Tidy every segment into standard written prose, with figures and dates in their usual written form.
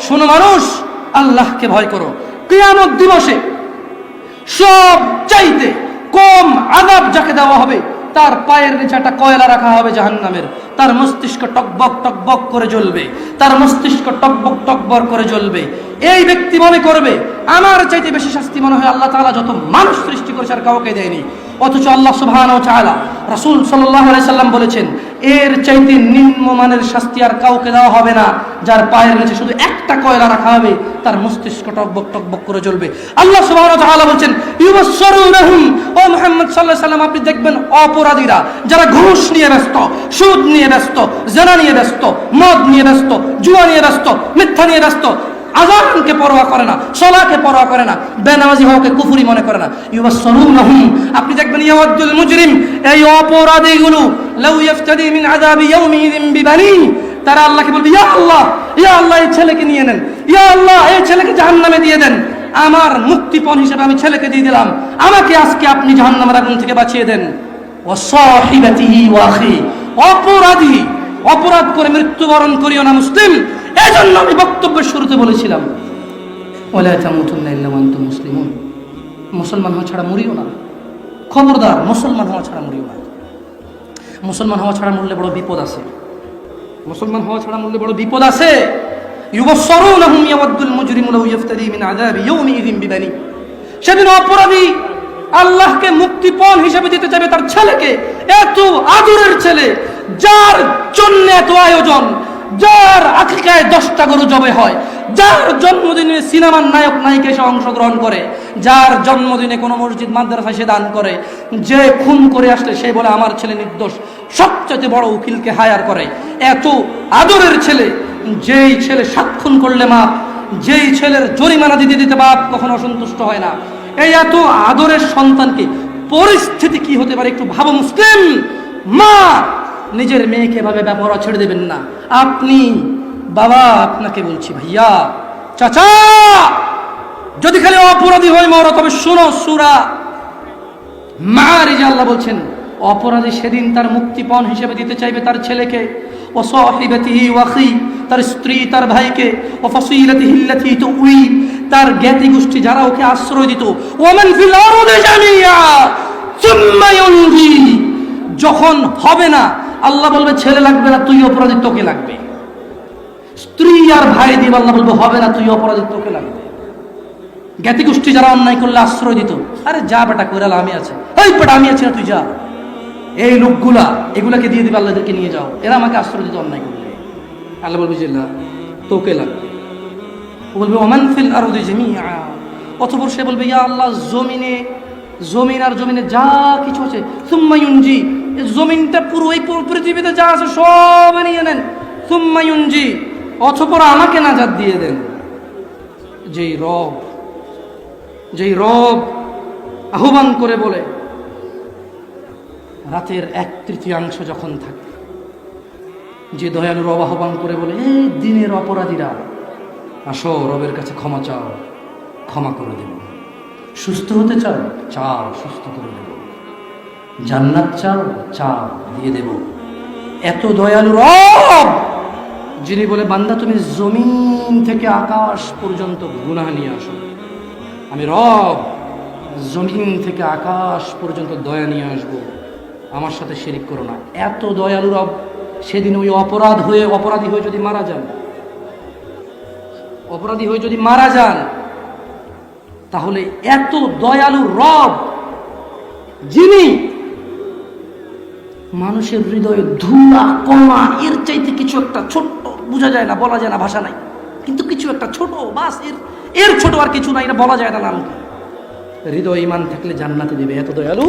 শোনো মানুষ, আল্লাহকে ভয় করো। কিয়ামত দিবসে সব চাইতে কম আযাব যাকে দেওয়া হবে, তার পায়ের নিচে একটা কয়লা রাখা হবে জাহান্নামের, তার মস্তিষ্ক টকবক টকবক করে জ্বলবে, তার মস্তিষ্ক টকবক টকবক করে জ্বলবে। এই ব্যক্তি মনে করবে আমার চাইতে বেশি শাস্তি মনে হয় আল্লাহ তাআলা যত মানুষ সৃষ্টি করেছে আর কাউকে দেয়নি। অথচ আল্লাহ সুবহানাহু ওয়া তাআলা, রাসূল সাল্লাল্লাহু আলাইহি সাল্লাম বলেছেন, এর চাইতে নিম্নমানের শাস্তি আর কাউকে দেওয়া হবে না, যার পায়ের নিচে শুধু একটা কয়লা রাখা হবে, তার মস্তিষ্ক টকবক টকবক করে জ্বলবে। আল্লাহ সুবহানাহু ওয়া তাআলা বলেন, ইউবাসসিরুনহুম, ও মুহাম্মদ সাল্লাল্লাহু আলাইহি সাল্লাম আপনি দেখবেন অপরাধীরা যারা ঘুষ নিয়ে ব্যস্ত, সুদ নিয়ে ব্যস্ত, জিনা নিয়ে ব্যস্ত, মদ নিয়ে ব্যস্ত, জুয়া নিয়ে ব্যস্ত, মিথ্যা নিয়ে ব্যস্ত, আযানকে পরোয়া করে না, সালাকে পরোয়া করে না, বেনামাজি হওয়াকে কুফরি মনে করে না। ইউবাসসিরুনহুম, আপনি দেখবেন ইয়াওয়াদুল মুজরিম, এই অপরাধীগুলো লাউ ইফতাদি মিন আযাবি ইয়াউমিযিন বিবানি, তারা আল্লাহকে বলবে, ইয়া আল্লাহ, ইয়া আল্লাহ এই ছেলেকে নিয়ে নেন, ইয়া আল্লাহ এই ছেলেকে জাহান্নামে দিয়ে দেন, আমার মুক্তিপণ হিসেবে আমি ছেলেকে দিয়ে দিলাম, আমাকে আজকে আপনি জাহান্নামের আগুন থেকে বাঁচিয়ে দেন। ওয়া সাহিবাতিহি ওয়া আখি, অপরাধী অপরাধ করে মৃত্যুবরণ করিও না মুসলিম। এজন্য আমি বক্তব্যের শুরুতে বলেছিলাম, ওয়ালা তামুতুন্না ইল্লা ওয়া আনতুম মুসলিমুন, মুসলমান হওয়া ছাড়া মরিও না, খবরদার মুসলমান হওয়া ছাড়া মরিও না। মুসলমান হওয়া ছাড়া মরলে বড় বিপদ আছে, মুসলমান হওয়া ছাড়া মরলে বড় বিপদ আছে। ইউবাসসিরুনহুম ইয়াওয়াদুল মুজরিমু লাউ ইফতাদি মিন আযাবি ইয়াউমিযিন বিবানি, সেদিন অপরাধী আল্লাহকে মুক্তিপণ হিসেবে দিতে চাইবে তার ছেলেকে, এত আদরের ছেলে, যার জন্য এত আয়োজন, যার আকিকায় 10টা গরু জবে হয়, যার জন্মদিনে সিনেমার নায়ক নায়িকা এসে অংশগ্রহণ করে, যার জন্মদিনে কোনো মসজিদ মাদ্রাসায় সে দান করে, যে খুন করে আসলে সে বলে আমার ছেলে নির্দোষ, সবচেয়ে বড় উকিলকে হায়ার করে। এত আদরের ছেলে, যেই ছেলে 7 খুন করলে মাপ, যেই ছেলের জরিমানা দিতে দিতে বাপ কখনো অসন্তুষ্ট হয় না, এই এত আদরের সন্তানকে পরিস্থিতি কি হতে পারে একটু ভাবো মুসলিম। মা নিজের মেয়েকে এভাবে ব্যবহার ছেড়ে দেবেন না। আপনি বাবা, আপনাকে বলছি ভাইয়া, চাচা, যদি খালি অপরাধী হয়ে মরো তবে শোনো সূরা মাআরিজে আল্লাহ বলছেন, অপরাধী সেদিন তার মুক্তিপণ হিসেবে দিতে চাইবে তার ছেলেকে, ও সাহিবাতিহি ওয়া আখি, তার স্ত্রী তার ভাইকে, ও ফাসিলাতিহি আল্লাতী তুই, তার জ্ঞাতি গোষ্ঠী যারা ওকে আশ্রয় দিত, ওয়া মান ফিল আরদি জামিয়া সুম্মা ইউনজি, যখন হবে না আল্লাহ বলবে ছেলে লাগবে না তুই অপরাধী তোকে লাগবে, স্ত্রী আর ভাই দিয়ে আল্লাহ বলবে হবে না তুই অপরাধী তোকে লাগবে। জ্ঞাতি গোষ্ঠী যারা অন্যায় করলে আশ্রয় দিত, আরে যা বেটা কইরাল আমি আছে, এই বেটা আমি আছি না তুই যা, এই লোকগুলা এগুলাকে দিয়ে দিবে, আল্লাহদেরকে নিয়ে যাও, এরা আমাকে আশ্রয় দিত অন্যায় করলে, আল্লাহ বলবে যে না তোকে লাগবে। ও বলবে ওমান ফিল আরদি জামিআ, অতঃপর সে বলবে ইয়া আল্লাহ জমিন আর জমিনে যা কিছু আছে, সুম্মা ইউনজি, জমিনটা পুরো এই পৃথিবীতে যা আছে সব নিয়ে নেন, সুম্মা ইউনজি, অতঃপর আমাকে নাজাত দিয়ে দেন। যেই রব আহ্বান করে বলে, রাতের 1/3 যখন থাকে, যে দয়ালু রব আহ্বান করে বলে, এই দিনের অপরাধীরা আসো রবের কাছে ক্ষমা চাও, ক্ষমা করে দেব, সুস্থ হতে চাও চাও সুস্থ করে দেব, জান্নাত চাও চাও দিয়ে দেব। এত দয়ালু রব, যিনি বলে বান্দা তুমি জমিন থেকে আকাশ পর্যন্ত গুনাহ নিয়ে আসো, আমি রব জমিন থেকে আকাশ পর্যন্ত দয়া নিয়ে আসবো, আমার সাথে শিরিক করো না। এত দয়ালু রব সেদিন ওই অপরাধী হয়ে যদি মারা যান, তাহলে এত দয়ালু রব, যিনি মানুষের হৃদয়ে ধুলা কণা এর চাইতে কিছু একটা ছোট্ট, বোঝা যায় না, বলা যায় না, ভাষা নাই, কিন্তু কিছু একটা ছোট, বাস এর ছোট আর কিছু নাই, এটা বলা যায় না, নাম কি? হৃদয় ঈমান থাকলে জান্নাতে দেবে, এত দয়ালু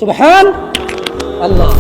সুবহান আল্লাহ।